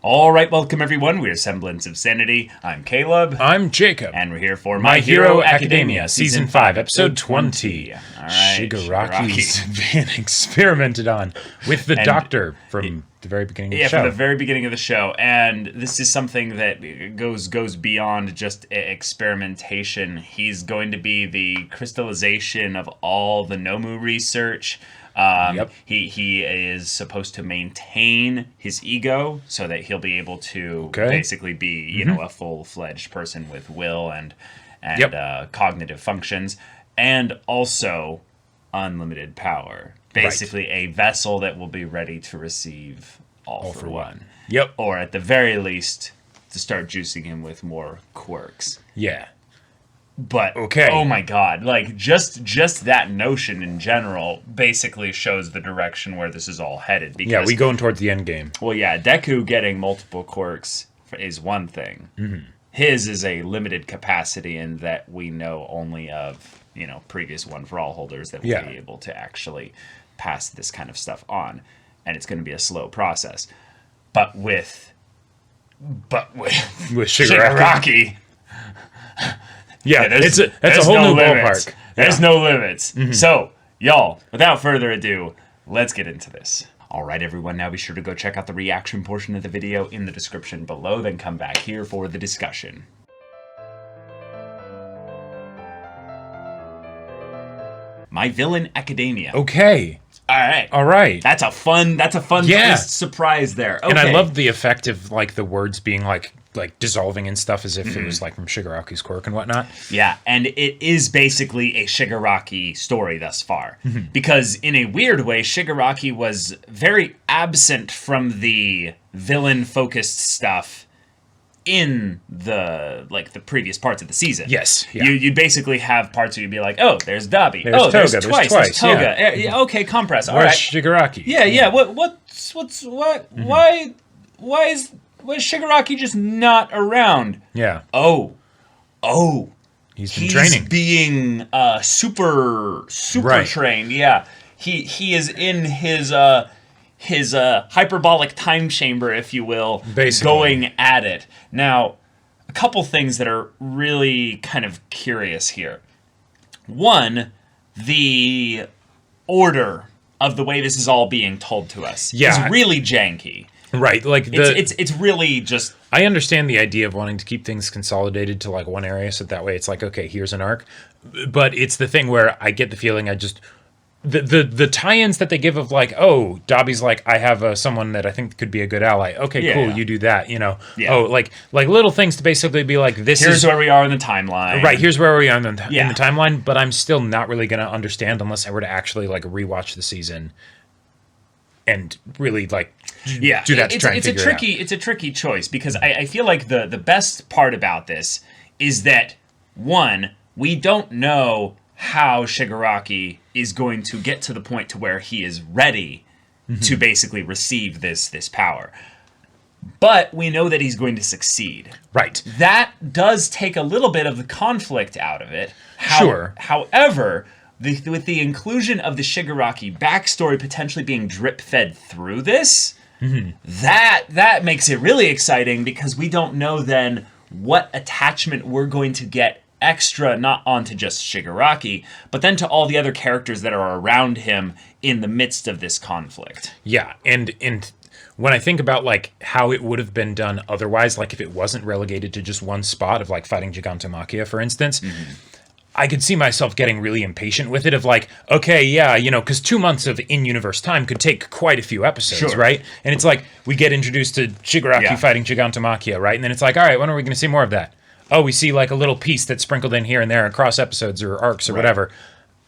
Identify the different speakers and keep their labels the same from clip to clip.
Speaker 1: All right, welcome everyone. We're Semblance of Sanity. I'm Caleb.
Speaker 2: I'm Jacob.
Speaker 1: And we're here for My Hero Academia, Season 5, Episode 20.
Speaker 2: All right, Shigaraki's been experimented on with the Doctor from the very beginning of the show.
Speaker 1: Yeah, from the very beginning of the show. And this is something that goes beyond just experimentation. He's going to be the crystallization of all the Nomu research. He is supposed to maintain his ego so that he'll be able to basically be, you know, a full-fledged person with will and cognitive functions, and also unlimited power. Basically, a vessel that will be ready to receive all for one.
Speaker 2: Yep.
Speaker 1: Or at the very least, to start juicing him with more quirks.
Speaker 2: Yeah.
Speaker 1: But, oh my god, like, just that notion in general basically shows the direction where this is all headed. Because,
Speaker 2: yeah, we going towards the end game.
Speaker 1: Well, yeah, Deku getting multiple quirks is one thing. Mm-hmm. His is a limited capacity in that we know only of, you know, previous One for All holders that will be able to actually pass this kind of stuff on. And it's going to be a slow process. But with Shigaraki...
Speaker 2: Yeah, that's a whole new ballpark.
Speaker 1: There's no limits. Mm-hmm. So, y'all, without further ado, let's get into this. All right, everyone, now be sure to go check out the reaction portion of the video in the description below, then come back here for the discussion. My Villain Academia.
Speaker 2: Okay.
Speaker 1: All right. That's a fun twist surprise there. Okay.
Speaker 2: And I love the effect of, like, the words being, like dissolving and stuff as if it was like from Shigaraki's quirk and whatnot.
Speaker 1: Yeah, and it is basically a Shigaraki story thus far. Because in a weird way, Shigaraki was very absent from the villain-focused stuff in the previous parts of the season.
Speaker 2: Yes. Yeah.
Speaker 1: You'd basically have parts where you'd be like, oh, there's Dabi.
Speaker 2: There's Toga.
Speaker 1: There's twice. There's Toga. Yeah, okay, compress. All right.
Speaker 2: Shigaraki.
Speaker 1: Yeah. Why is Shigaraki just not around?
Speaker 2: Yeah.
Speaker 1: Oh.
Speaker 2: He's been training.
Speaker 1: Being super trained. Yeah. He is in his hyperbolic time chamber, if you will,
Speaker 2: basically
Speaker 1: going at it. Now, a couple things that are really kind of curious here. One, the order of the way this is all being told to us is really janky.
Speaker 2: Right, like
Speaker 1: it's really just...
Speaker 2: I understand the idea of wanting to keep things consolidated to like one area, so that way it's like, okay, here's an arc. But it's the thing where I get the feeling the tie-ins that they give of like, oh, Dabi's like, I have someone that I think could be a good ally. Okay, cool, you do that, you know. Yeah. Oh, like little things to basically be like, here's
Speaker 1: where we are in the timeline.
Speaker 2: Right, here's where we are in the timeline, but I'm still not really going to understand unless I were to actually like rewatch the season and really like do that to try and figure it out.
Speaker 1: It's a tricky choice because I feel like the best part about this is that, one, we don't know how Shigaraki is going to get to the point to where he is ready to basically receive this power. But we know that he's going to succeed.
Speaker 2: Right.
Speaker 1: That does take a little bit of the conflict out of it.
Speaker 2: Sure.
Speaker 1: However, with the inclusion of the Shigaraki backstory potentially being drip-fed through this, that makes it really exciting because we don't know then what attachment we're going to get extra, not onto just Shigaraki, but then to all the other characters that are around him in the midst of this conflict.
Speaker 2: Yeah, and when I think about like how it would have been done otherwise, like if it wasn't relegated to just one spot of like fighting Gigantomachia, for instance, I could see myself getting really impatient with it of like, okay, yeah, you know, because 2 months of in-universe time could take quite a few episodes, right? And it's like, we get introduced to Shigaraki fighting Gigantomachia, right? And then it's like, all right, when are we going to see more of that? Oh, we see like a little piece that's sprinkled in here and there across episodes or arcs or whatever.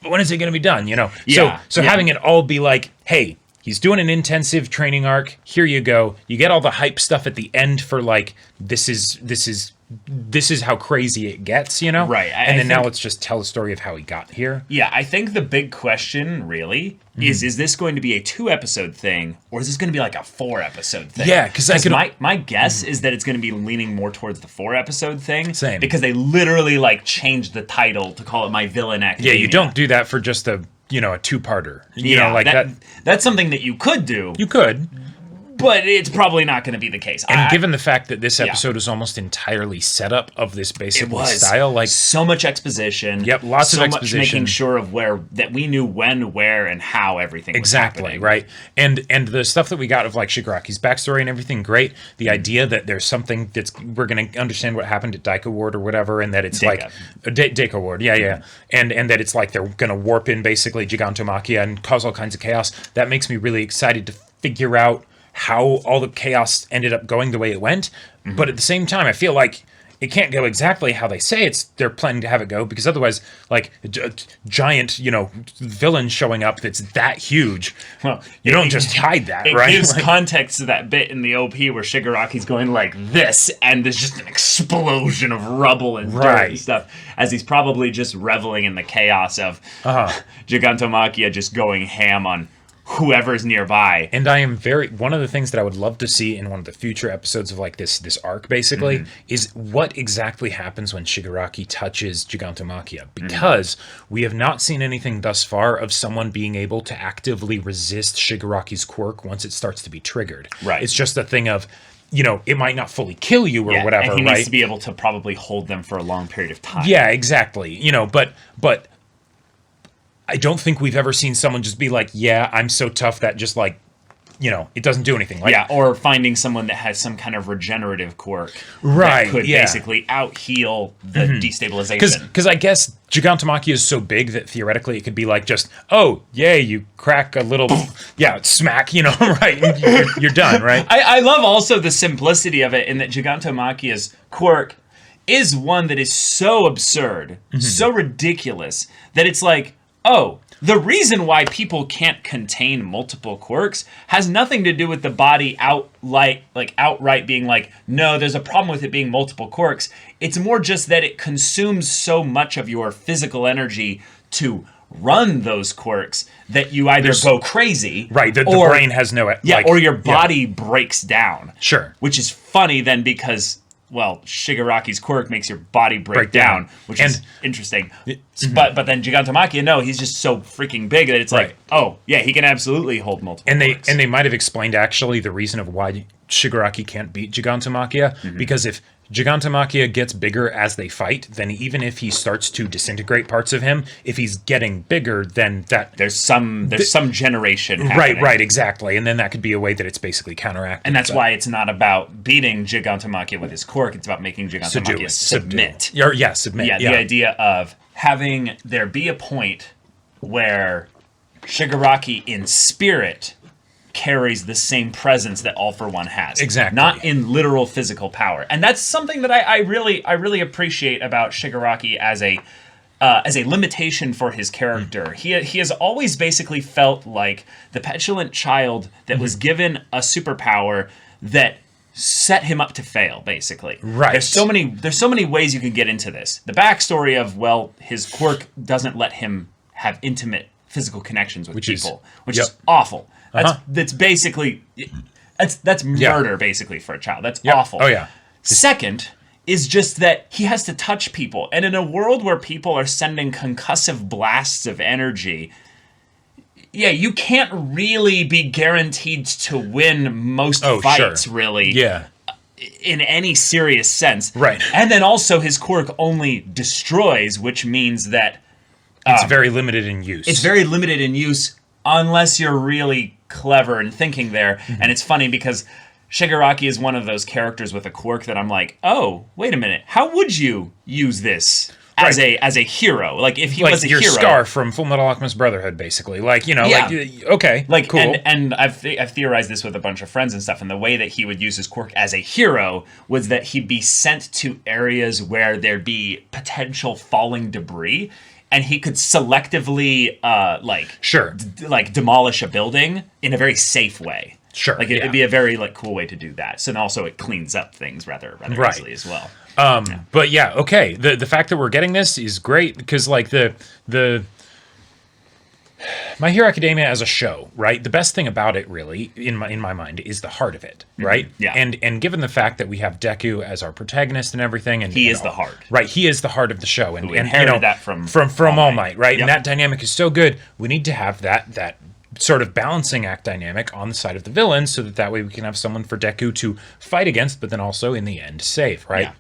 Speaker 2: But when is it going to be done, you know? So having it all be like, hey, he's doing an intensive training arc, here you go. You get all the hype stuff at the end for like, this is how crazy it gets, you know?
Speaker 1: Right.
Speaker 2: And then now let's just tell the story of how he got here.
Speaker 1: Yeah, I think the big question, really, is this going to be a 2-episode thing, or is this going to be like a 4-episode thing?
Speaker 2: Yeah, because
Speaker 1: my guess is that it's going to be leaning more towards the 4-episode thing.
Speaker 2: Same.
Speaker 1: Because they literally, like, changed the title to call it My Villain Academia.
Speaker 2: Yeah, you don't do that for just a 2-parter. You know, like that.
Speaker 1: That's something that you could do.
Speaker 2: You could.
Speaker 1: but it's probably not going to be the case.
Speaker 2: And given the fact that this episode is almost entirely setup of this basic style, like
Speaker 1: so much exposition.
Speaker 2: Yep, lots of exposition.
Speaker 1: Much making sure of that we knew when, where, and how everything was happening.
Speaker 2: Right? And the stuff that we got of like Shigaraki's backstory and everything, great. The idea that there's something we're going to understand what happened at Daika Ward or whatever, and that it's Daika Ward, and that it's like they're going to warp in basically Gigantomachia and cause all kinds of chaos. That makes me really excited to figure out how all the chaos ended up going the way it went. But at the same time, I feel like it can't go exactly how they say they're planning to have it go, because otherwise, like giant, villain showing up that's that huge, well, you don't just hide that, right?
Speaker 1: It gives context to that bit in the OP where Shigaraki's going like this, and there's just an explosion of rubble and dirt and stuff, as he's probably just reveling in the chaos of Gigantomachia just going ham on whoever's nearby.
Speaker 2: And one of the things that I would love to see in one of the future episodes of like this arc basically is what exactly happens when Shigaraki touches Gigantomachia, because we have not seen anything thus far of someone being able to actively resist Shigaraki's quirk once it starts to be triggered. Right. It's just a thing of, it might not fully kill you or whatever,
Speaker 1: and he
Speaker 2: right?
Speaker 1: needs to be able to probably hold them for a long period of time.
Speaker 2: Yeah, exactly. But I don't think we've ever seen someone just be like, yeah, I'm so tough that just like, it doesn't do anything. Like,
Speaker 1: or finding someone that has some kind of regenerative quirk
Speaker 2: that
Speaker 1: could basically out-heal the destabilization.
Speaker 2: Because I guess Gigantomachia is so big that theoretically it could be like just, oh, yay, you crack a little, smack, right, and you're done, right?
Speaker 1: I love also the simplicity of it in that Gigantomachia's quirk is one that is so absurd, so ridiculous, that it's like, oh, the reason why people can't contain multiple quirks has nothing to do with the body outright being like, no, there's a problem with it being multiple quirks. It's more just that it consumes so much of your physical energy to run those quirks that you either go crazy,
Speaker 2: right? The brain has no,
Speaker 1: or your body breaks down.
Speaker 2: Sure,
Speaker 1: which is funny then because, well, Shigaraki's quirk makes your body break down, which is interesting. But then Gigantomachia, no, he's just so freaking big that it's like, oh, yeah, he can absolutely hold multiple quirks.
Speaker 2: And they might have explained actually the reason of why Shigaraki can't beat Gigantomachia, because if Gigantomachia gets bigger as they fight, then even if he starts to disintegrate parts of him, if he's getting bigger, then that
Speaker 1: there's some generation happening.
Speaker 2: Right, exactly. And then that could be a way that it's basically counteracted.
Speaker 1: And that's why it's not about beating Gigantomachia with his quirk, it's about making Gigantomachia submit.
Speaker 2: Submit.
Speaker 1: Yeah, the idea of having there be a point where Shigaraki in spirit carries the same presence that All For One has.
Speaker 2: Exactly.
Speaker 1: Not in literal physical power. And that's something that I really appreciate about Shigaraki as a limitation for his character. He has always basically felt like the petulant child that was given a superpower that set him up to fail, basically.
Speaker 2: Right.
Speaker 1: There's so many ways you can get into this. The backstory of, well, his quirk doesn't let him have intimate physical connections with people, which is awful. That's basically that's murder basically for a child. That's awful.
Speaker 2: Oh yeah.
Speaker 1: Second is just that he has to touch people, and in a world where people are sending concussive blasts of energy, you can't really be guaranteed to win most fights, really.
Speaker 2: Yeah.
Speaker 1: In any serious sense.
Speaker 2: Right.
Speaker 1: And then also his quirk only destroys, which means that
Speaker 2: it's very limited in use.
Speaker 1: It's very limited in use unless you're really clever and thinking there. And it's funny because Shigaraki is one of those characters with a quirk that I'm like, oh, wait a minute. How would you use this as a hero? Like if he was a
Speaker 2: your
Speaker 1: hero.
Speaker 2: Scar from Full Metal Alchemist Brotherhood, basically. Like, okay,
Speaker 1: like
Speaker 2: cool.
Speaker 1: And I've theorized this with a bunch of friends and stuff, and the way that he would use his quirk as a hero was that he'd be sent to areas where there'd be potential falling debris, and he could selectively demolish a building in a very safe way.
Speaker 2: Sure.
Speaker 1: Like it'd be a very cool way to do that. So and also it cleans up things rather easily as well.
Speaker 2: But okay. The fact that we're getting this is great because the My Hero Academia as a show, right? The best thing about it, really, in my mind, is the heart of it, right?
Speaker 1: Yeah.
Speaker 2: And given the fact that we have Deku as our protagonist and everything, and
Speaker 1: he is the heart,
Speaker 2: right? He is the heart of the show, and
Speaker 1: we inherited that from
Speaker 2: All Might, right?
Speaker 1: Yep.
Speaker 2: And that dynamic is so good. We need to have that sort of balancing act dynamic on the side of the villain, so that way we can have someone for Deku to fight against, but then also in the end save, right?
Speaker 1: Yeah.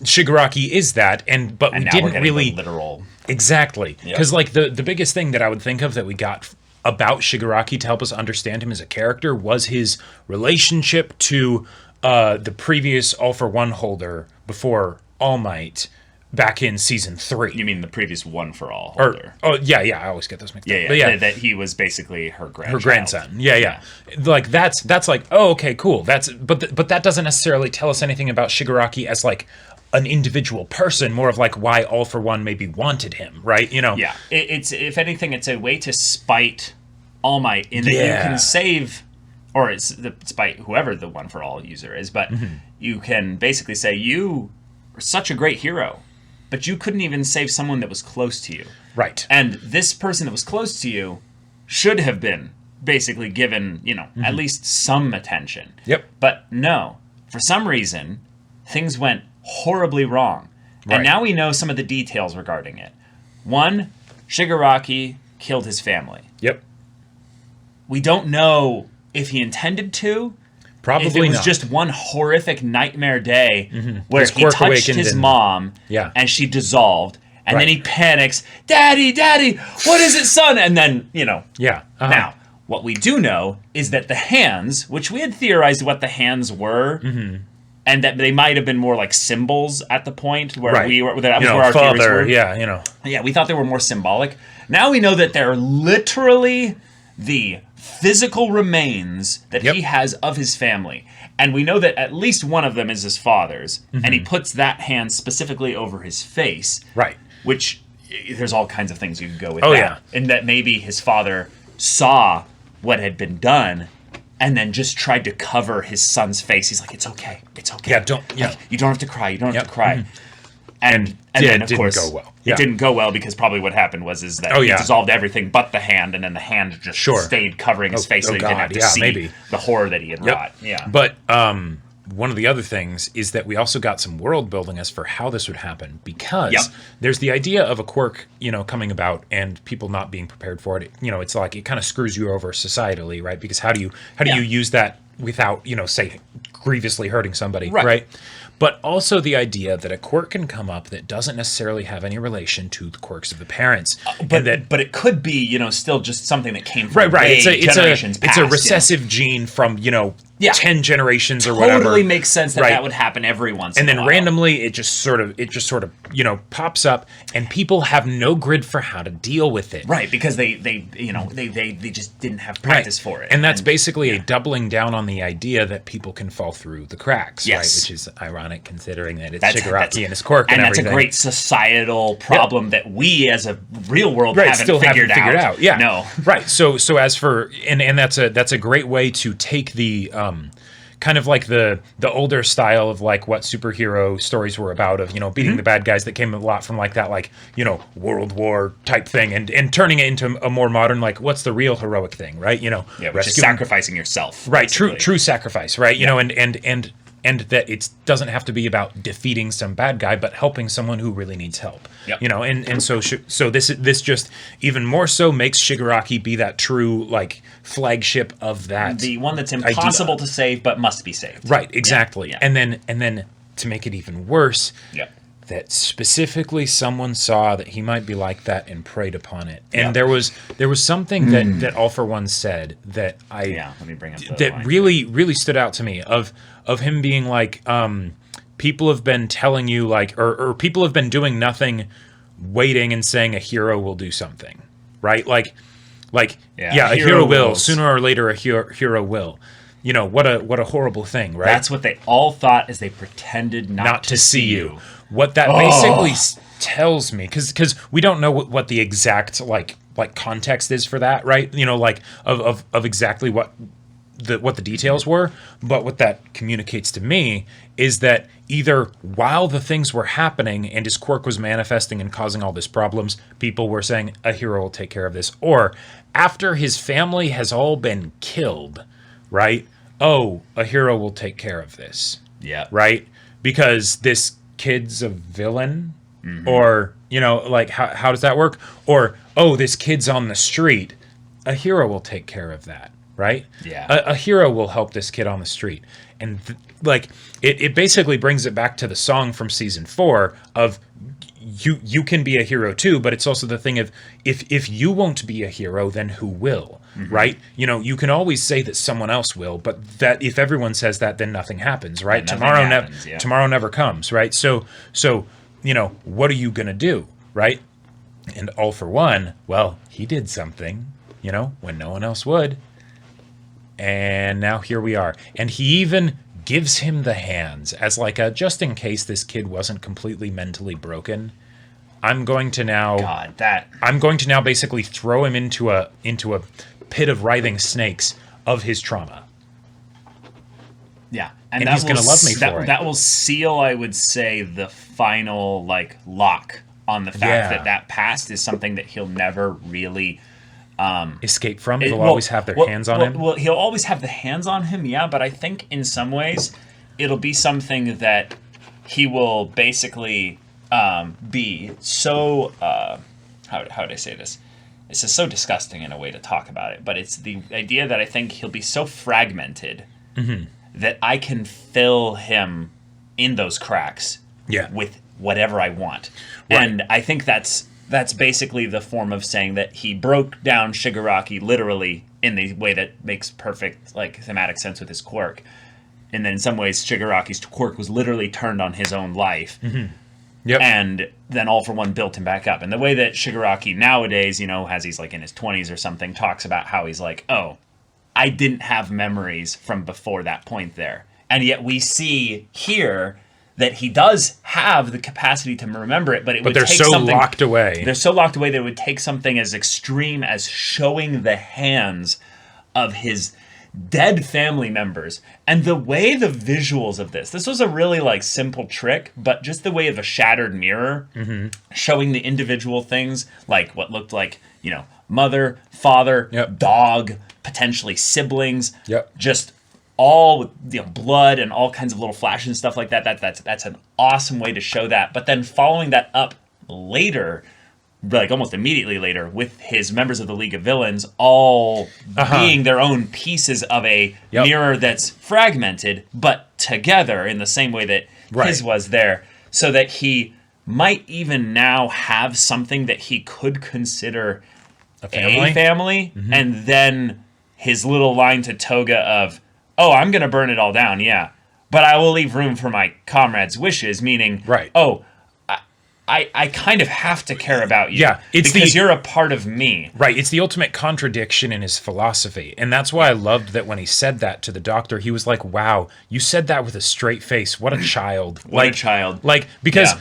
Speaker 1: Shigaraki
Speaker 2: is that, but we didn't really
Speaker 1: literal
Speaker 2: exactly, because like the biggest thing that I would think of that we got about Shigaraki to help us understand him as a character was his relationship to the previous All for One holder before All Might. Back in season 3.
Speaker 1: You mean the previous One for All holder?
Speaker 2: Yeah, I always get those mixed up.
Speaker 1: Yeah. That he was basically her grandchild.
Speaker 2: Her grandson. Yeah. Like that's like, oh, okay, cool. But that doesn't necessarily tell us anything about Shigaraki as like an individual person. More of like why All for One maybe wanted him, right? You know.
Speaker 1: Yeah. It's if anything, it's a way to spite All Might in that you can save, or it's spite whoever the One for All user is, but you can basically say you are such a great hero. But you couldn't even save someone that was close to you.
Speaker 2: Right.
Speaker 1: And this person that was close to you should have been basically given, at least some attention.
Speaker 2: Yep.
Speaker 1: But no, for some reason, things went horribly wrong. Right. And now we know some of the details regarding it. 1, Shigaraki killed his family.
Speaker 2: Yep.
Speaker 1: We don't know if he intended to.
Speaker 2: Probably
Speaker 1: if it was
Speaker 2: not.
Speaker 1: just one horrific nightmare day where he touched his mom and she dissolved, and then he panics, Daddy, what is it, son? And then, Now, what we do know is that the hands, which we had theorized what the hands were, and that they might have been more like symbols at the point where we were, that was where our theories were. Yeah, we thought they were more symbolic. Now we know that they're literally the physical remains that he has of his family. And we know that at least one of them is his father's. And he puts that hand specifically over his face.
Speaker 2: Right.
Speaker 1: Which, there's all kinds of things you can go with
Speaker 2: Yeah.
Speaker 1: And that maybe his father saw what had been done and then just tried to cover his son's face. He's like, it's okay.
Speaker 2: Yeah,
Speaker 1: you don't have to cry. You don't have to cry. And then, of course,
Speaker 2: didn't go well.
Speaker 1: It didn't go well because probably what happened was that he dissolved everything but the hand, and then the hand just stayed covering his face so he didn't have to see the horror that he had wrought. Yeah.
Speaker 2: But one of the other things is that we also got some world building as for how this would happen, because there's the idea of a quirk, coming about and people not being prepared for it. It's like it kind of screws you over societally, right? Because how do you use that without, say, grievously hurting somebody, right? But also the idea that a quirk can come up that doesn't necessarily have any relation to the quirks of the parents.
Speaker 1: But it could be, still just something that came from generations past.
Speaker 2: It's a recessive gene from, 10 generations or whatever.
Speaker 1: Totally makes sense that would happen every once in a while.
Speaker 2: And then randomly it just sort of pops up, and people have no grid for how to deal with it.
Speaker 1: Right, because they just didn't have practice for it.
Speaker 2: And that's basically a doubling down on the idea that people can fall through the cracks, right? Which is ironic considering that it's Shigaraki and his quirk and everything.
Speaker 1: That's a great societal problem that we as a real world haven't figured out.
Speaker 2: Yeah.
Speaker 1: No.
Speaker 2: Right. So as for and that's a great way to take the kind of like the older style of like what superhero stories were about of beating the bad guys that came a lot from like that World War type thing and turning it into a more modern like what's the real heroic thing, right?
Speaker 1: Which is sacrificing yourself.
Speaker 2: Right. True sacrifice, right? And that it doesn't have to be about defeating some bad guy, but helping someone who really needs help. And so this just even more so makes Shigaraki be that true like flagship of that,
Speaker 1: the one that's impossible to save but must be saved.
Speaker 2: Right, exactly. And then to make it even worse, that specifically someone saw that he might be like that and preyed upon it. And there was something that All for One said that
Speaker 1: let me bring up
Speaker 2: that line. really stood out to me of him being like, people have been telling you like, or people have been doing nothing, waiting and saying a hero will do something, right? Like a hero will sooner or later. A hero will. What a horrible thing, right?
Speaker 1: That's what they all thought as they pretended not to see you.
Speaker 2: What that basically tells me, because we don't know what the exact like context is for that, right? Of exactly what the details were, but what that communicates to me is that either while the things were happening and his quirk was manifesting and causing all these problems, people were saying a hero will take care of this, or after his family has all been killed, right? Oh, a hero will take care of this.
Speaker 1: Yeah.
Speaker 2: Right? Because this kid's a villain, or how does that work? Or this kid's on the street, a hero will take care of that, right?
Speaker 1: Yeah.
Speaker 2: A hero will help this kid on the street. And like it basically brings it back to the song from season 4 of you can be a hero too, but it's also the thing of if you won't be a hero, then who will, right? You know, you can always say that someone else will, but that if everyone says that, then nothing happens, right?
Speaker 1: Nothing happens, yeah.
Speaker 2: Tomorrow never comes, right? So you know, what are you gonna do, right? And All For One, well, he did something, you know, when no one else would. And now here we are. And he even gives him the hands as like a, just in case this kid wasn't completely mentally broken, I'm going to now basically throw him into a pit of writhing snakes of his trauma.
Speaker 1: Yeah.
Speaker 2: And he's going to love me for it.
Speaker 1: That will seal, I would say, the final like lock on the fact that past is something that he'll never really
Speaker 2: escape from. They'll always have their hands on him.
Speaker 1: Well, he'll always have the hands on him, yeah, but I think in some ways it'll be something that he will basically be so how would I say this? This is so disgusting in a way to talk about it, but it's the idea that I think he'll be so fragmented that I can fill him in those cracks with whatever I want. Right. And I think that's basically the form of saying that he broke down Shigaraki literally in the way that makes perfect like thematic sense with his quirk. And then in some ways Shigaraki's quirk was literally turned on his own life. Yep. And then All For One built him back up. And the way that Shigaraki nowadays, you know, as he's like in his 20s or something, talks about how he's like, oh, I didn't have memories from before that point there. And yet we see here that he does have the capacity to remember it, but
Speaker 2: they're so locked away.
Speaker 1: They're so locked away that it would take something as extreme as showing the hands of his dead family members. And the way the visuals of this was a really like simple trick, but just the way of a shattered mirror showing the individual things, like what looked like, you know, mother, father, dog, potentially siblings, just all with, you know, blood and all kinds of little flashes and stuff like that. That's an awesome way to show that. But then following that up later, like almost immediately later, with his members of the League of Villains all being their own pieces of a mirror that's fragmented, but together in the same way that his was there, so that he might even now have something that he could consider a family. And then his little line to Toga of, oh, I'm going to burn it all down, but I will leave room for my comrades' wishes, meaning, oh, I kind of have to care about you because you're a part of me. Right,
Speaker 2: it's the ultimate contradiction in his philosophy. And that's why I loved that when he said that to the doctor, he was like, wow, you said that with a straight face. What a child.
Speaker 1: What a child.
Speaker 2: Like, because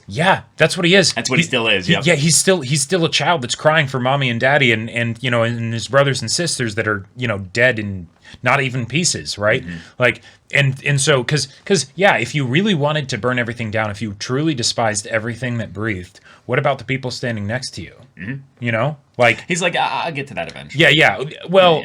Speaker 2: that's what he is.
Speaker 1: That's what he still is,
Speaker 2: he's still a child that's crying for mommy and daddy and, you know, and his brothers and sisters that are, you know, dead and not even pieces, right? Like, and so, because if you really wanted to burn everything down, if you truly despised everything that breathed, what about the people standing next to you? You know, like
Speaker 1: he's like, I'll get to that eventually.
Speaker 2: Well,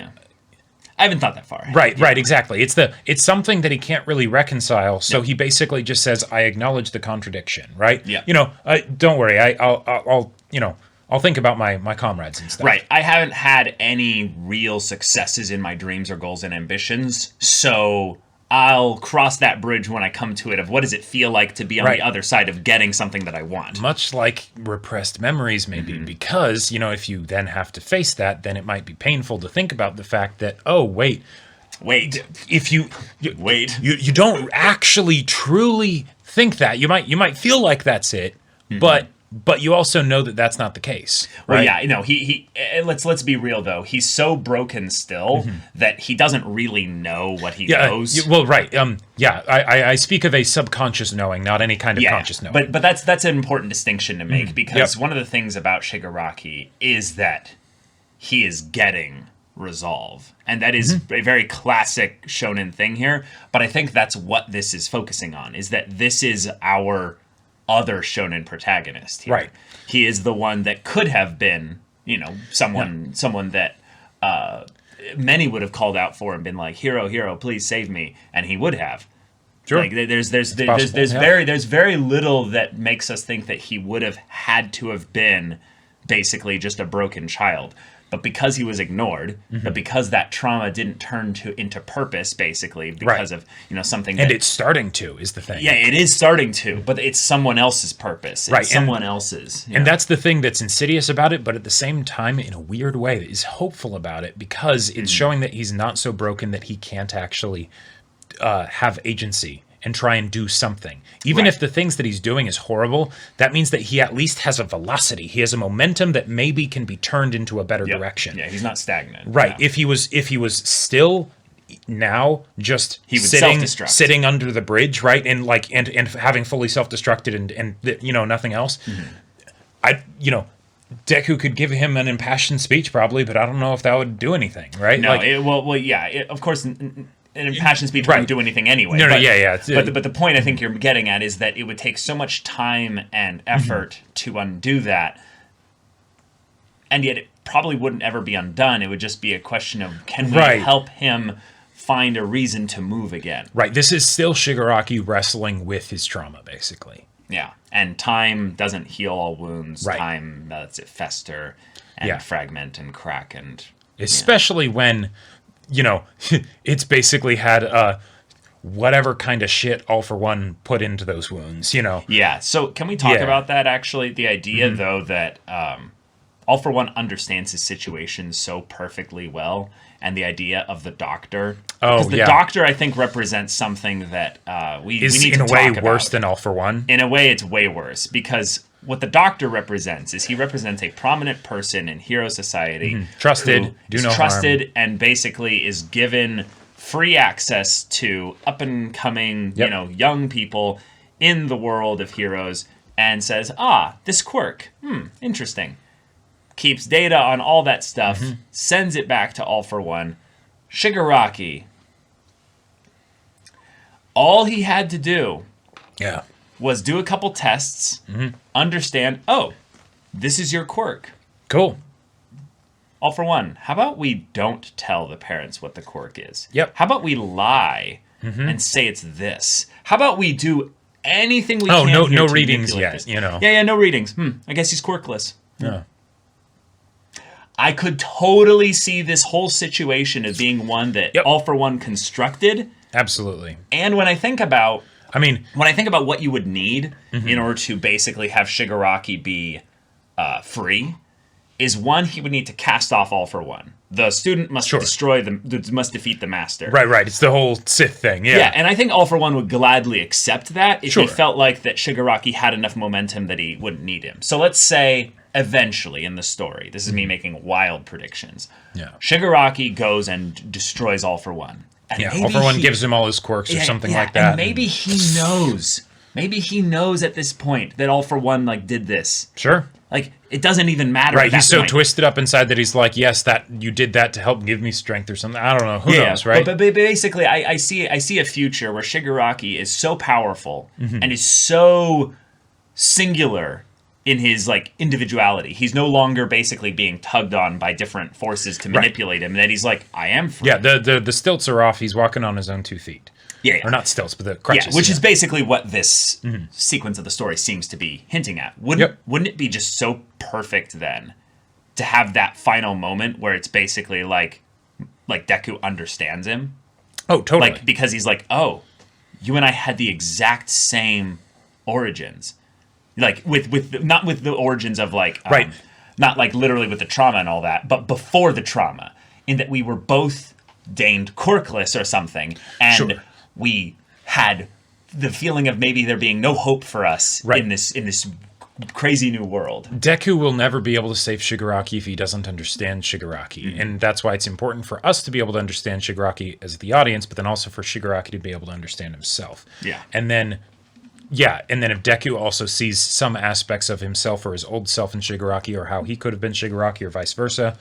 Speaker 1: I haven't thought that far.
Speaker 2: Right, exactly. It's something that he can't really reconcile. So he basically just says, I acknowledge the contradiction, right?
Speaker 1: Yeah.
Speaker 2: You know, don't worry, I'll you know, I'll think about my comrades and stuff.
Speaker 1: Right. I haven't had any real successes in my dreams or goals and ambitions, so I'll cross that bridge when I come to it of what does it feel like to be on the other side of getting something that I want.
Speaker 2: Much like repressed memories maybe, because, you know, if you then have to face that, then it might be painful to think about the fact that, oh, wait. If you don't actually truly think that. You might feel like that's it, but you also know that that's not the case. Right?
Speaker 1: Well, yeah, you know, he let's be real though. He's so broken still that he doesn't really know what he knows.
Speaker 2: Well, right. I speak of a subconscious knowing, not any kind of conscious knowing.
Speaker 1: But that's an important distinction to make because one of the things about Shigaraki is that he is getting resolve. And that is a very classic shonen thing here, but I think that's what this is focusing on, is that this is our other shonen protagonist here.
Speaker 2: Right.
Speaker 1: He is the one that could have been, you know, someone that many would have called out for and been like, hero, please save me, and he would have.
Speaker 2: Sure.
Speaker 1: Like there's very little that makes us think that he would have had to have been basically just a broken child. but because he was ignored, but because that trauma didn't turn into purpose, basically, because of, something
Speaker 2: and it's starting to, is the thing.
Speaker 1: Yeah, it is starting to, but it's someone else's purpose. It's someone else's.
Speaker 2: And that's the thing that's insidious about it, but at the same time, in a weird way, is hopeful about it, because it's showing that he's not so broken that he can't actually have agency and try and do something. Even if the things that he's doing is horrible, that means that he at least has a velocity. He has a momentum that maybe can be turned into a better direction.
Speaker 1: Yeah, he's not stagnant.
Speaker 2: Right. Yeah. If he was still now just
Speaker 1: he would self-destruct.
Speaker 2: Sitting under the bridge, right, and and having fully self-destructed and nothing else, Deku could give him an impassioned speech probably, but I don't know if that would do anything, right?
Speaker 1: No, of course. An impassioned speech wouldn't do anything anyway. But the point I think you're getting at is that it would take so much time and effort to undo that, and yet it probably wouldn't ever be undone. It would just be a question of, can we help him find a reason to move again? Right.
Speaker 2: This is still Shigaraki wrestling with his trauma, basically.
Speaker 1: Yeah. And time doesn't heal all wounds. Right. Time lets it fester and fragment and crack. And
Speaker 2: especially when... it's basically had whatever kind of shit All For One put into those wounds,
Speaker 1: Yeah, so can we talk about that, actually? The idea, though, that All For One understands his situation so perfectly well, and the idea of the Doctor. Because the Doctor, I think, represents something that we need to talk about.
Speaker 2: Is in a way worse than All For One?
Speaker 1: In a way, it's way worse, because... what the Doctor represents is he represents a prominent person in hero society.
Speaker 2: Trusted, do no
Speaker 1: trusted,
Speaker 2: harm.
Speaker 1: And basically is given free access to up-and-coming, young people in the world of heroes, and says, this quirk, interesting. Keeps data on all that stuff, sends it back to All For One. Shigaraki. All he had to do... was do a couple tests, understand, this is your quirk.
Speaker 2: Cool.
Speaker 1: All For One, how about we don't tell the parents what the quirk is?
Speaker 2: Yep.
Speaker 1: How about we lie and say it's this? How about we do anything we can
Speaker 2: no
Speaker 1: to
Speaker 2: readings yet,
Speaker 1: this? Yeah, no readings. I guess he's quirkless.
Speaker 2: Yeah.
Speaker 1: I could totally see this whole situation as being one that All For One constructed.
Speaker 2: Absolutely.
Speaker 1: And when I think about... when I think about what you would need in order to basically have Shigaraki be free, is one, he would need to cast off All For One. The student must must defeat the master.
Speaker 2: Right. It's the whole Sith thing.
Speaker 1: Yeah, and I think All For One would gladly accept that if he felt like that Shigaraki had enough momentum that he wouldn't need him. So let's say eventually in the story, this is me making wild predictions.
Speaker 2: Yeah.
Speaker 1: Shigaraki goes and destroys All For One. And
Speaker 2: All For One gives him all his quirks or something like that.
Speaker 1: And maybe he knows. Maybe he knows at this point that All For One did this.
Speaker 2: Sure.
Speaker 1: It doesn't even matter.
Speaker 2: Right. He's so twisted up inside that he's like, yes, that you did that to help give me strength or something. I don't know. Who knows, right?
Speaker 1: But basically, I see a future where Shigaraki is so powerful and is so singular in his individuality. He's no longer basically being tugged on by different forces to manipulate him. That he's like, I am free.
Speaker 2: Yeah, the stilts are off. He's walking on his own 2 feet.
Speaker 1: Yeah.
Speaker 2: Or not stilts, but the crutches.
Speaker 1: Yeah, which is basically what this sequence of the story seems to be hinting at. Wouldn't it be just so perfect then to have that final moment where it's basically like Deku understands him?
Speaker 2: Oh, totally.
Speaker 1: Because he's like, oh, you and I had the exact same origins. With not with the origins of not literally with the trauma and all that, but before the trauma, in that we were both deemed quirkless or something, and we had the feeling of maybe there being no hope for us in this crazy new world.
Speaker 2: Deku will never be able to save Shigaraki if he doesn't understand Shigaraki, and that's why it's important for us to be able to understand Shigaraki as the audience, but then also for Shigaraki to be able to understand himself.
Speaker 1: Yeah,
Speaker 2: and then if Deku also sees some aspects of himself or his old self in Shigaraki, or how he could have been Shigaraki, or vice versa,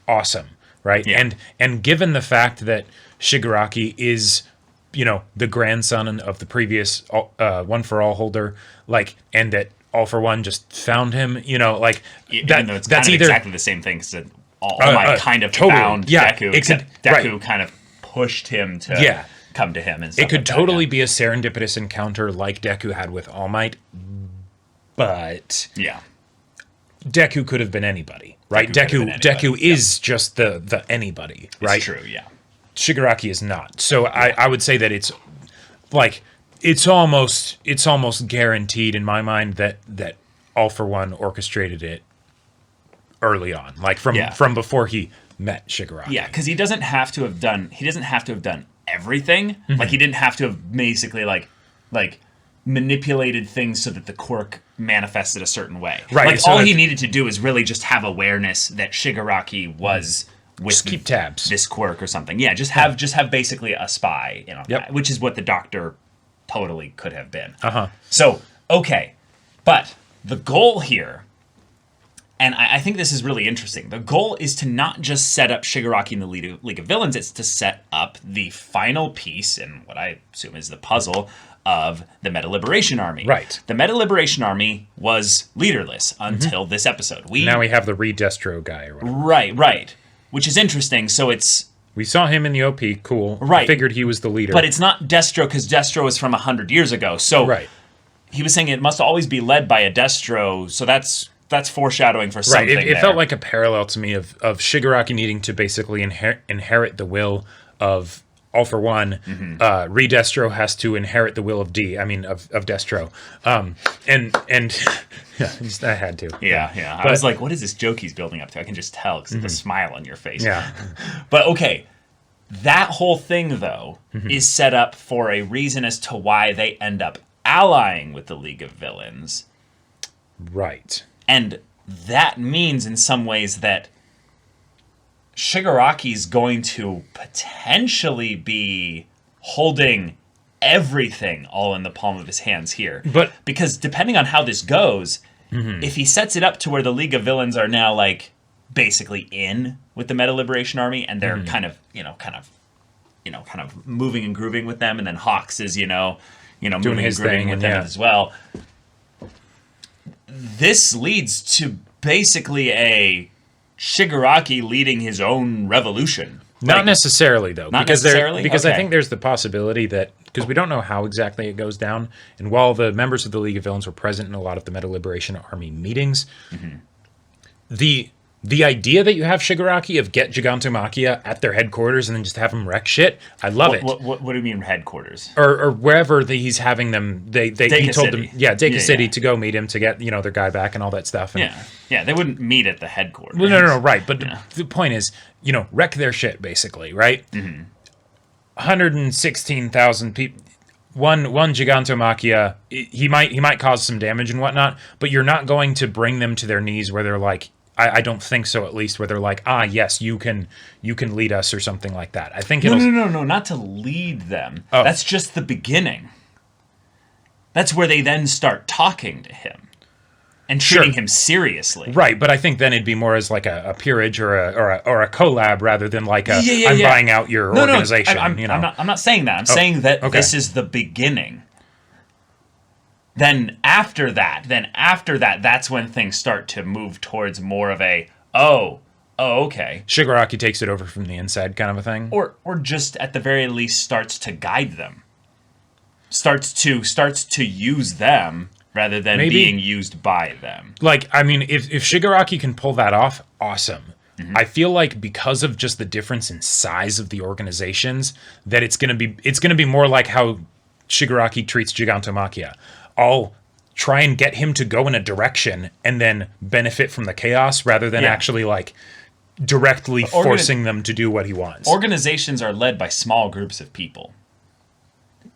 Speaker 2: awesome, right?
Speaker 1: Yeah.
Speaker 2: And given the fact that Shigaraki is, the grandson of the previous One For All holder, and that All For One just found him,
Speaker 1: even though it's that's either exactly the same thing. Because All Might kind of found Deku, except Deku kind of pushed him to come to him, and stuff.
Speaker 2: It could totally be a serendipitous encounter like Deku had with All Might, but Deku could have been anybody, right?
Speaker 1: Deku could have been anybody,
Speaker 2: Deku is just the anybody, right?
Speaker 1: It's true, yeah.
Speaker 2: Shigaraki is not. So I would say that it's like it's almost guaranteed in my mind that All For One orchestrated it early on, like from before he met Shigaraki.
Speaker 1: Yeah, because he doesn't have to have done everything. Like he didn't have to have basically like manipulated things so that the quirk manifested a certain way.
Speaker 2: Right.
Speaker 1: Like
Speaker 2: so
Speaker 1: all he needed to do is really just have awareness that Shigaraki was with
Speaker 2: just keep tabs.
Speaker 1: This quirk or something. Yeah, just have basically a spy,
Speaker 2: Yep.
Speaker 1: which is what the Doctor totally could have been.
Speaker 2: Uh-huh.
Speaker 1: So, okay. But the goal here, and I think this is really interesting, the goal is to not just set up Shigaraki in the League of Villains, it's to set up the final piece, and what I assume is the puzzle, of the Meta Liberation Army.
Speaker 2: Right.
Speaker 1: The Meta Liberation Army was leaderless until this episode.
Speaker 2: Now we have the Re-Destro guy or whatever.
Speaker 1: Right. Which is interesting, so it's...
Speaker 2: We saw him in the OP, cool.
Speaker 1: Right.
Speaker 2: I figured he was the leader.
Speaker 1: But it's not Destro, because Destro was from 100 years ago, so...
Speaker 2: Right.
Speaker 1: He was saying it must always be led by a Destro, so that's foreshadowing for something.
Speaker 2: Right. It felt like a parallel to me of Shigaraki needing to basically inherit the will of All For One. Mm-hmm. Re-Destro has to inherit the will of of Destro. And yeah, I had to.
Speaker 1: Yeah. I was like, what is this joke he's building up to? I can just tell because of the smile on your face.
Speaker 2: Yeah.
Speaker 1: But okay, that whole thing, though, is set up for a reason as to why they end up allying with the League of Villains.
Speaker 2: Right.
Speaker 1: And that means in some ways that Shigaraki's going to potentially be holding everything all in the palm of his hands here.
Speaker 2: But
Speaker 1: because depending on how this goes, if he sets it up to where the League of Villains are now like basically in with the Meta Liberation Army and they're kind of moving and grooving with them, and then Hawks is
Speaker 2: doing
Speaker 1: moving
Speaker 2: his
Speaker 1: and grooving
Speaker 2: thing
Speaker 1: with them as well. This leads to basically a Shigaraki leading his own revolution.
Speaker 2: Not necessarily, though.
Speaker 1: Not
Speaker 2: because
Speaker 1: necessarily?
Speaker 2: Because
Speaker 1: Okay.
Speaker 2: I think there's the possibility that... Because we don't know how exactly it goes down. And while the members of the League of Villains were present in a lot of the Meta Liberation Army meetings, the idea that you have Shigaraki of get Gigantomachia at their headquarters and then just have them wreck shit, I love it.
Speaker 1: What do you mean headquarters?
Speaker 2: Or wherever he's having them, he told
Speaker 1: City.
Speaker 2: them, Deka City
Speaker 1: yeah.
Speaker 2: to go meet him to get their guy back and all that stuff. And,
Speaker 1: Yeah, they wouldn't meet at the headquarters.
Speaker 2: well, no, right. But the point is, wreck their shit, basically, right? 116,000 people. One Gigantomachia, he might cause some damage and whatnot, but you're not going to bring them to their knees where they're like, I don't think so, at least, where they're like, yes, you can lead us or something like that. I think it'll...
Speaker 1: No, not to lead them. Oh. That's just the beginning. That's where they then start talking to him and treating him seriously.
Speaker 2: Right, but I think then it'd be more as like a peerage or a collab rather than like I'm buying out your organization.
Speaker 1: I'm not saying that. I'm saying that this is the beginning. Then after that, that's when things start to move towards more of a, okay.
Speaker 2: Shigaraki takes it over from the inside kind of a thing.
Speaker 1: Or just at the very least starts to guide them. Starts to use them rather than being used by them.
Speaker 2: Like, I mean, if Shigaraki can pull that off, awesome. I feel like because of just the difference in size of the organizations, that it's gonna be more like how Shigaraki treats Gigantomachia. I'll try and get him to go in a direction and then benefit from the chaos rather than actually like directly forcing them to do what he wants.
Speaker 1: Organizations are led by small groups of people.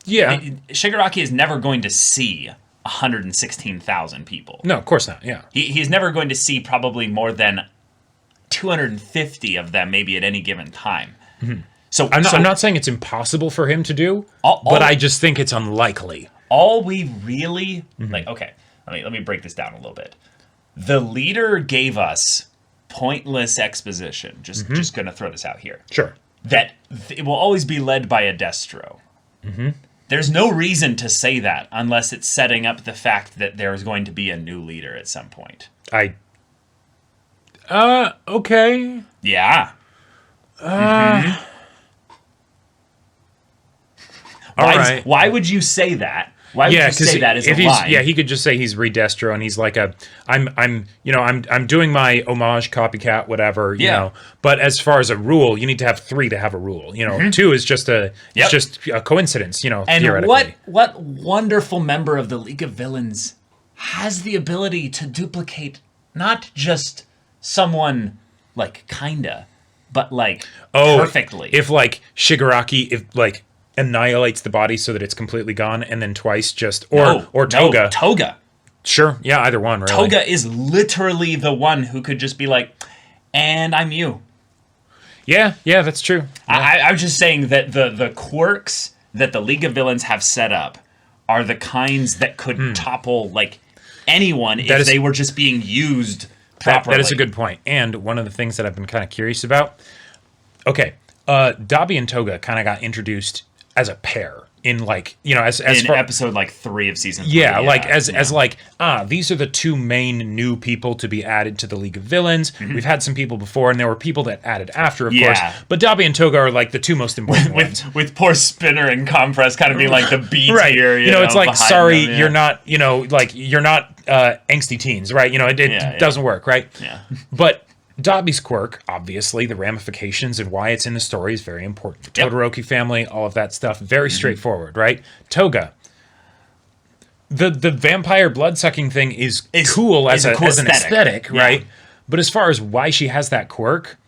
Speaker 2: Yeah.
Speaker 1: Shigaraki is never going to see 116,000 people.
Speaker 2: No, of course not. Yeah.
Speaker 1: He's never going to see probably more than 250 of them maybe at any given time. So
Speaker 2: I'm not saying it's impossible for him to do, but I just think it's unlikely.
Speaker 1: All we really okay, let me break this down a little bit. The leader gave us pointless exposition. Just going to throw this out here.
Speaker 2: Sure.
Speaker 1: That it will always be led by a Destro. There's no reason to say that unless it's setting up the fact that there's going to be a new leader at some point.
Speaker 2: Okay.
Speaker 1: Yeah.
Speaker 2: All right.
Speaker 1: Why would you say that? Why would
Speaker 2: Yeah,
Speaker 1: you say that as
Speaker 2: if
Speaker 1: a
Speaker 2: he's
Speaker 1: line?
Speaker 2: he could just say he's Redestro and he's like I'm doing my homage copycat whatever you
Speaker 1: Yeah.
Speaker 2: know. But as far as a rule, you need to have 3 to have a rule. You know, 2 is just
Speaker 1: Yep.
Speaker 2: a coincidence. You know,
Speaker 1: And
Speaker 2: theoretically.
Speaker 1: what wonderful member of the League of Villains has the ability to duplicate not just someone like kinda, but like perfectly.
Speaker 2: If like Shigaraki annihilates the body so that it's completely gone, and then twice just or Toga.
Speaker 1: Toga.
Speaker 2: Sure, yeah, either one. Really.
Speaker 1: Toga is literally the one who could just be like, and I'm you.
Speaker 2: Yeah, that's true.
Speaker 1: I'm just saying that the quirks that the League of Villains have set up are the kinds that could topple like anyone if they were just being used properly.
Speaker 2: That is a good point. And one of the things that I've been kind of curious about. Okay, Dabi and Toga kind of got introduced as a pair in as
Speaker 1: in episode 3 of season 3.
Speaker 2: These are the 2 main new people to be added to the League of Villains. We've had some people before, and there were people that added after, of course. But Dabi and Toga are like the 2 most important ones.
Speaker 1: With poor Spinner and Compress kind of being like the B
Speaker 2: right.
Speaker 1: tier.
Speaker 2: It's like, sorry,
Speaker 1: them,
Speaker 2: you're not, you're not angsty teens, right? It doesn't work, right?
Speaker 1: Yeah.
Speaker 2: But Dabi's quirk, obviously, the ramifications and why it's in the story is very important. The Todoroki family, all of that stuff, very straightforward, right? Toga. The vampire blood-sucking thing is cool as an aesthetic, right? But as far as why she has that quirk,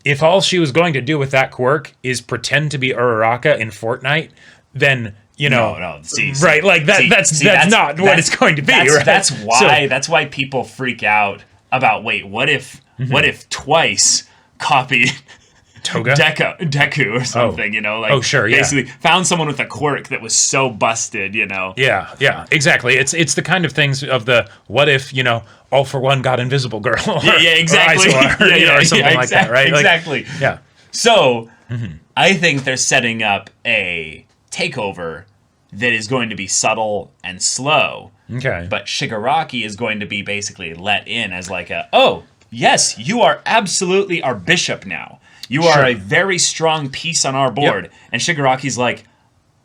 Speaker 2: if all she was going to do with that quirk is pretend to be Uraraka in Fortnite, then...
Speaker 1: No.
Speaker 2: Right, like that's not what it's going to be, right?
Speaker 1: That's why people freak out about what if Twice copied
Speaker 2: Toga
Speaker 1: Deku or something, basically found someone with a quirk that was so busted,
Speaker 2: Yeah, exactly. It's the kind of things of the what if, All for One got Invisible Girl or,
Speaker 1: exactly.
Speaker 2: or something like that, right?
Speaker 1: Exactly.
Speaker 2: Yeah.
Speaker 1: So, I think they're setting up a takeover that is going to be subtle and slow.
Speaker 2: Okay.
Speaker 1: But Shigaraki is going to be basically let in as oh, yes, you are absolutely our bishop now. You are a very strong piece on our board. Yep. And Shigaraki's like,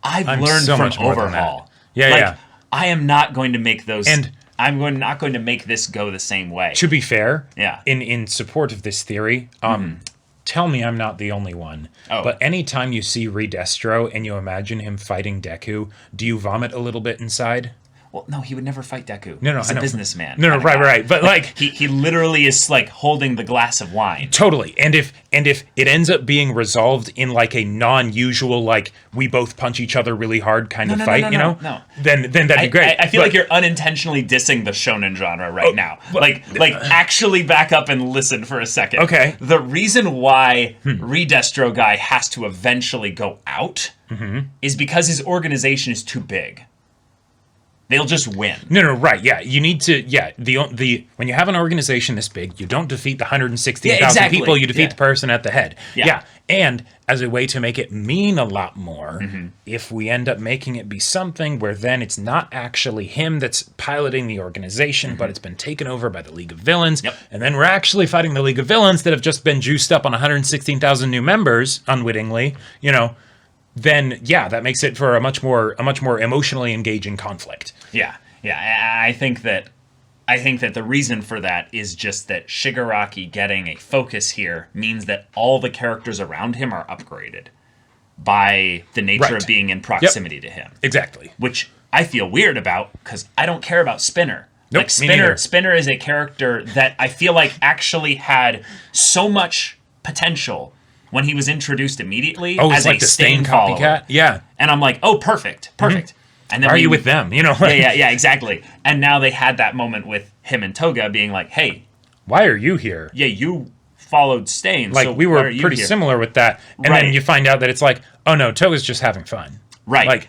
Speaker 1: I've learned
Speaker 2: so
Speaker 1: from
Speaker 2: much more
Speaker 1: Overhaul.
Speaker 2: Yeah.
Speaker 1: I am not going to make those... not going to make this go the same way.
Speaker 2: To be fair,
Speaker 1: yeah.
Speaker 2: in support of this theory, tell me I'm not the only one.
Speaker 1: Oh.
Speaker 2: But anytime you see Redestro and you imagine him fighting Deku, do you vomit a little bit inside?
Speaker 1: Well, no, he would never fight Deku.
Speaker 2: No,
Speaker 1: he's a businessman.
Speaker 2: No, right. But
Speaker 1: he literally is holding the glass of wine.
Speaker 2: Totally. And if it ends up being resolved in a non-usual we both punch each other really hard kind of fight,
Speaker 1: no.
Speaker 2: Then that'd be great.
Speaker 1: I feel like you're unintentionally dissing the shonen genre right now. Actually back up and listen for a second.
Speaker 2: Okay.
Speaker 1: The reason why Redestro guy has to eventually go out is because his organization is too big. They'll just win.
Speaker 2: No, right, yeah. You need to, the when you have an organization this big, you don't defeat the 116,000 people, you defeat the person at the head. Yeah. And as a way to make it mean a lot more, if we end up making it be something where then it's not actually him that's piloting the organization, but it's been taken over by the League of Villains, and then we're actually fighting the League of Villains that have just been juiced up on 116,000 new members, unwittingly, then that makes it for a much more emotionally engaging conflict.
Speaker 1: Yeah. I think that the reason for that is just that Shigaraki getting a focus here means that all the characters around him are upgraded by the nature of being in proximity to him.
Speaker 2: Exactly.
Speaker 1: Which I feel weird about because I don't care about Spinner.
Speaker 2: Nope,
Speaker 1: Spinner is a character that I feel like actually had so much potential when he was introduced immediately as a Stain copycat. Follower.
Speaker 2: Yeah.
Speaker 1: And I'm like, oh, perfect. And then
Speaker 2: are you with them?
Speaker 1: Yeah, exactly. And now they had that moment with him and Toga being like, hey.
Speaker 2: Why are you here?
Speaker 1: Yeah, you followed Stain.
Speaker 2: So we were pretty similar with that. And then you find out that it's like, oh no, Toga's just having fun.
Speaker 1: Right.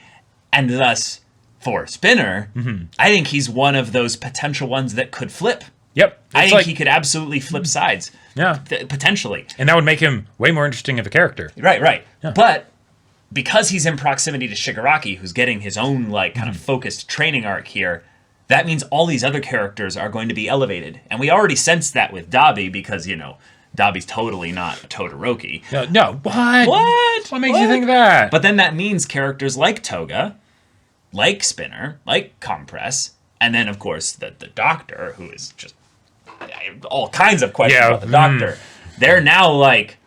Speaker 1: And thus, for Spinner, I think he's one of those potential ones that could flip.
Speaker 2: Yep.
Speaker 1: I think he could absolutely flip sides.
Speaker 2: Yeah.
Speaker 1: Potentially.
Speaker 2: And that would make him way more interesting of a character.
Speaker 1: Right. Yeah. But because he's in proximity to Shigaraki, who's getting his own kind of focused training arc here, that means all these other characters are going to be elevated. And we already sensed that with Dabi because, Dabi's totally not a Todoroki.
Speaker 2: No. What? What makes you think that?
Speaker 1: But then that means characters like Toga like Spinner, like Compress, and then of course the Doctor, who is just all kinds of questions about the Doctor. They're now like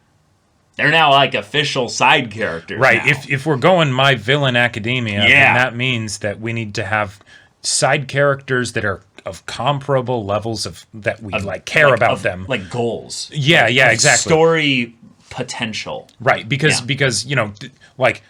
Speaker 1: official side characters.
Speaker 2: Right.
Speaker 1: Now.
Speaker 2: If we're going My Villain Academia, then that means that we need to have side characters that are of comparable levels of that we care about them,
Speaker 1: like goals.
Speaker 2: Yeah, exactly.
Speaker 1: Story potential.
Speaker 2: Right, because like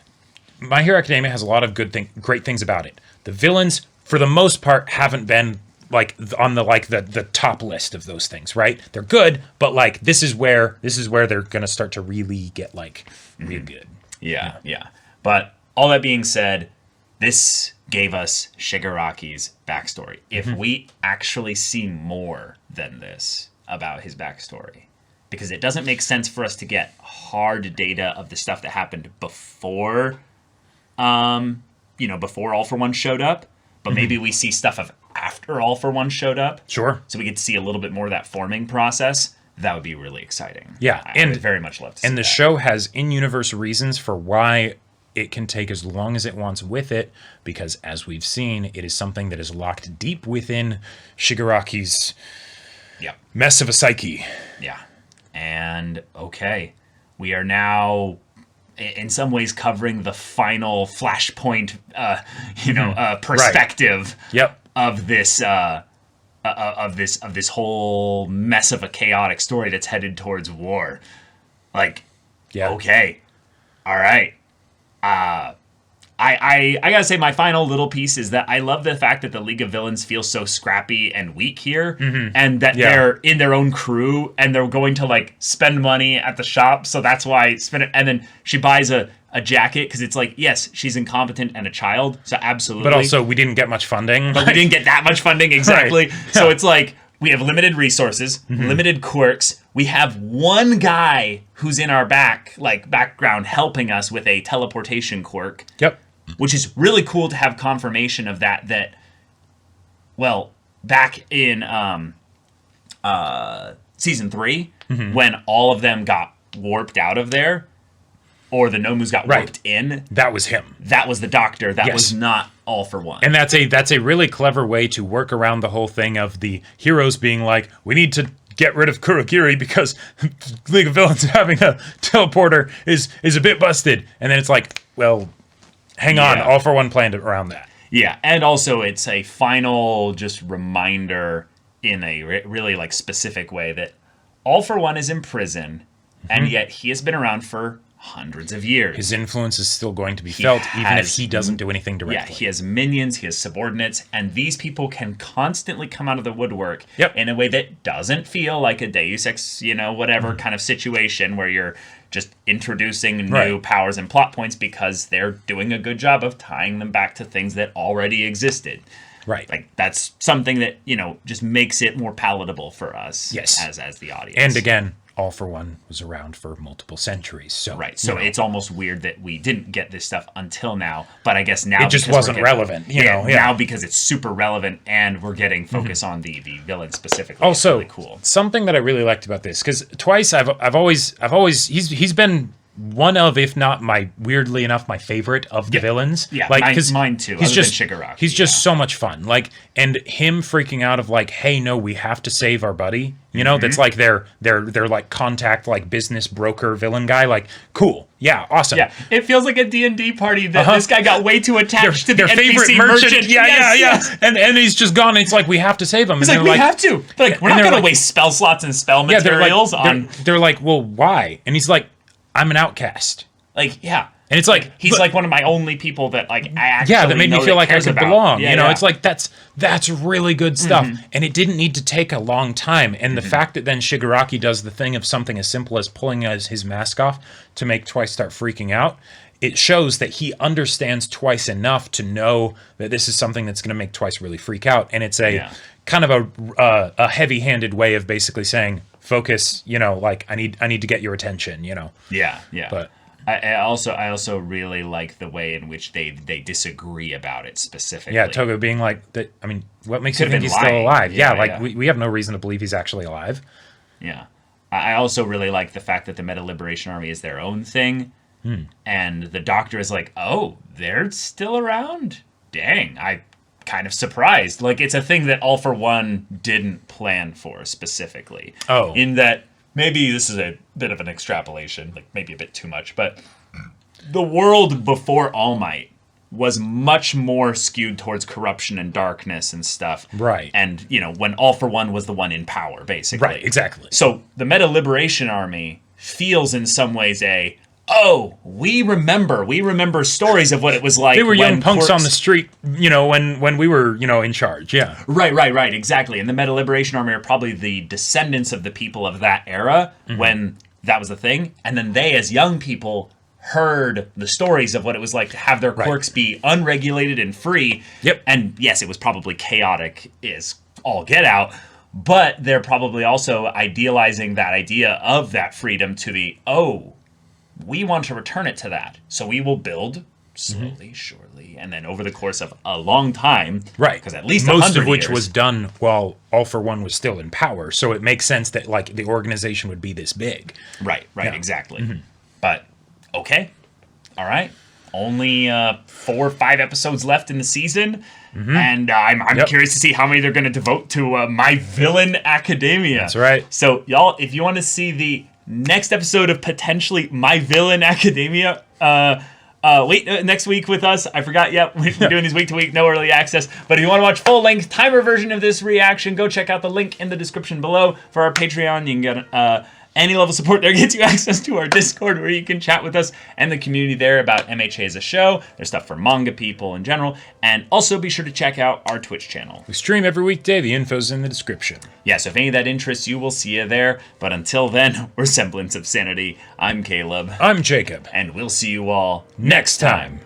Speaker 2: My Hero Academia has a lot of great things about it. The villains, for the most part, haven't been like on the top list of those things, right? They're good, but like this is where they're gonna start to really get real good.
Speaker 1: Yeah. But all that being said, this gave us Shigaraki's backstory. If we actually see more than this about his backstory, because it doesn't make sense for us to get hard data of the stuff that happened before, before All for One showed up, but maybe we see stuff of after All for One showed up.
Speaker 2: Sure.
Speaker 1: So we get to see a little bit more of that forming process. That would be really exciting.
Speaker 2: Yeah,
Speaker 1: I would very much love to see
Speaker 2: And the
Speaker 1: that.
Speaker 2: show has in-universe reasons for why it can take as long as it wants with it, because as we've seen, it is something that is locked deep within Shigaraki's mess of a psyche.
Speaker 1: Yeah. And, okay, we are now, in some ways, covering the final flashpoint, perspective of this of this whole mess of a chaotic story that's headed towards war. Okay, all right. I gotta say, my final little piece is that I love the fact that the League of Villains feels so scrappy and weak here, and that they're in their own crew, and they're going to spend money at the shop, so that's why and then she buys a jacket, because it's yes, she's incompetent and a child, so absolutely.
Speaker 2: But also, we didn't get much funding.
Speaker 1: But we didn't get that much funding, exactly. Right. So it's we have limited resources, limited quirks. We have one guy who's in our background helping us with a teleportation quirk.
Speaker 2: Yep.
Speaker 1: Which is really cool to have confirmation of that, well, back in season 3, when all of them got warped out of there, or the Nomus got warped in.
Speaker 2: That was him.
Speaker 1: That was the Doctor. That was not All for One.
Speaker 2: And that's a really clever way to work around the whole thing of the heroes being we need to get rid of Kurogiri because League of Villains having a teleporter is a bit busted. And then it's well, hang on, All for One planned around that.
Speaker 1: Yeah, and also it's a final just reminder in a really specific way that All for One is in prison, and yet he has been around for hundreds of years.
Speaker 2: His influence is still going to be felt, even if he doesn't do anything directly.
Speaker 1: Yeah, he has minions, he has subordinates, and these people can constantly come out of the woodwork in a way that doesn't feel like a Deus Ex, whatever kind of situation where you're just introducing new powers and plot points, because they're doing a good job of tying them back to things that already existed.
Speaker 2: Right.
Speaker 1: That's something that, just makes it more palatable for us as the audience.
Speaker 2: And again, All for One was around for multiple centuries. So
Speaker 1: it's almost weird that we didn't get this stuff until now, but I guess now
Speaker 2: it just wasn't relevant.
Speaker 1: Now because it's super relevant and we're getting focus on the villain specifically.
Speaker 2: Also,
Speaker 1: really cool.
Speaker 2: Something that I really liked about this, because Twice I've always he's been one of, if not weirdly enough, my favorite of the villains.
Speaker 1: Yeah, mine too.
Speaker 2: He's just
Speaker 1: Shigaraki.
Speaker 2: He's just so much fun. And him freaking out of hey, no, we have to save our buddy. That's their contact business broker villain guy. Cool, yeah, awesome.
Speaker 1: Yeah, it feels like a D&D party that this guy got way too attached to
Speaker 2: their
Speaker 1: favorite
Speaker 2: NPC merchant. Yeah. And he's just gone. And it's we have to save him.
Speaker 1: He's
Speaker 2: and
Speaker 1: we have to. We're not going to waste spell slots and spell materials on.
Speaker 2: They're well, why? And he's I'm an outcast.
Speaker 1: And it's he's one of my only people that I actually
Speaker 2: that made me feel like I could belong.
Speaker 1: It's
Speaker 2: that's really good stuff, and it didn't need to take a long time. And the fact that then Shigaraki does the thing of something as simple as pulling his mask off to make Twice start freaking out, it shows that he understands Twice enough to know that this is something that's going to make Twice really freak out. And it's a kind of a heavy-handed way of basically saying, focus, I need to get your attention,
Speaker 1: Yeah.
Speaker 2: But
Speaker 1: I also really like the way in which they disagree about it specifically.
Speaker 2: Yeah, Togo being that. I mean, what makes you think he's still alive? We have no reason to believe he's actually alive.
Speaker 1: Yeah. I also really like the fact that the Meta Liberation Army is their own thing, and the Doctor is oh, they're still around? dang, I kind of surprised. Like, it's a thing that All for One didn't plan for specifically.
Speaker 2: Oh.
Speaker 1: In that, maybe this is a bit of an extrapolation, like maybe a bit too much, but the world before All Might was much more skewed towards corruption and darkness and stuff.
Speaker 2: Right.
Speaker 1: And, you know, when All for One was the one in power, basically.
Speaker 2: Right, exactly.
Speaker 1: So the Meta Liberation Army feels in some ways we remember stories of what it was like.
Speaker 2: They were young punks
Speaker 1: Quarks
Speaker 2: on the street, you know, when we were, you know, in charge. Yeah.
Speaker 1: Right, exactly. And the Meta Liberation Army are probably the descendants of the people of that era when that was the thing. And then they, as young people, heard the stories of what it was like to have their quirks be unregulated and free.
Speaker 2: Yep.
Speaker 1: And yes, it was probably chaotic is all get out, but they're probably also idealizing that idea of that freedom to the, we want to return it to that. So we will build slowly, surely, and then over the course of a long time.
Speaker 2: Right.
Speaker 1: Because at least
Speaker 2: most of which
Speaker 1: years,
Speaker 2: was done while All for One was still in power. So it makes sense that, like, the organization would be this big.
Speaker 1: Right,
Speaker 2: Yeah.
Speaker 1: exactly. But, okay. All right. Only 4 or 5 episodes left in the season. And I'm curious to see how many they're going to devote to My Villain Academia.
Speaker 2: That's right.
Speaker 1: So, y'all, if you want to see the next episode of potentially My Villain Academia, next week with us. I forgot. Yep, we're doing these week to week, no early access. But if you want to watch full length timer version of this reaction, go check out the link in the description below for our Patreon. You can get any level of support there gets you access to our Discord where you can chat with us and the community there about MHA as a show. There's stuff for manga people in general. And also be sure to check out our Twitch channel.
Speaker 2: We stream every weekday. The info's in the description.
Speaker 1: Yeah, so if any of that interests you, we'll see you there. But until then, we're Semblance of Sanity. I'm Caleb.
Speaker 2: I'm Jacob.
Speaker 1: And we'll see you all next time.